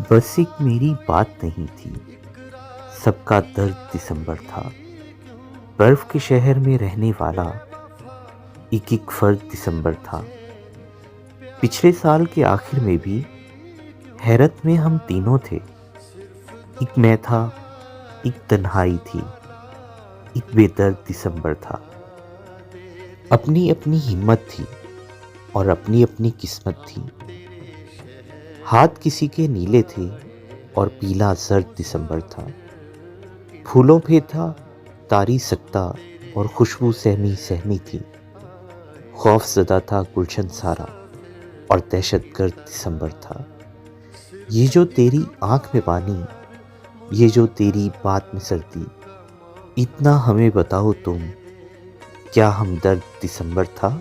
बस एक मेरी बात नहीं थी, सबका दर्द दिसंबर था। बर्फ के शहर में रहने वाला एक एक फर्द दिसंबर था। पिछले साल के आखिर में भी हैरत में हम तीनों थे। एक मैं था, एक तन्हाई थी, एक बेदर्द दिसंबर था। अपनी अपनी हिम्मत थी और अपनी अपनी किस्मत थी। हाथ किसी के नीले थे और पीला जर्द दिसंबर था। फूलों पे था तारी सख्ता और खुशबू सहमी सहमी थी। खौफज़दा था गुलशन सारा और दहशतगर्द दिसंबर था। ये जो तेरी आंख में पानी, ये जो तेरी बात में सर्दी, इतना हमें बताओ तुम, क्या हमदर्द दिसंबर था?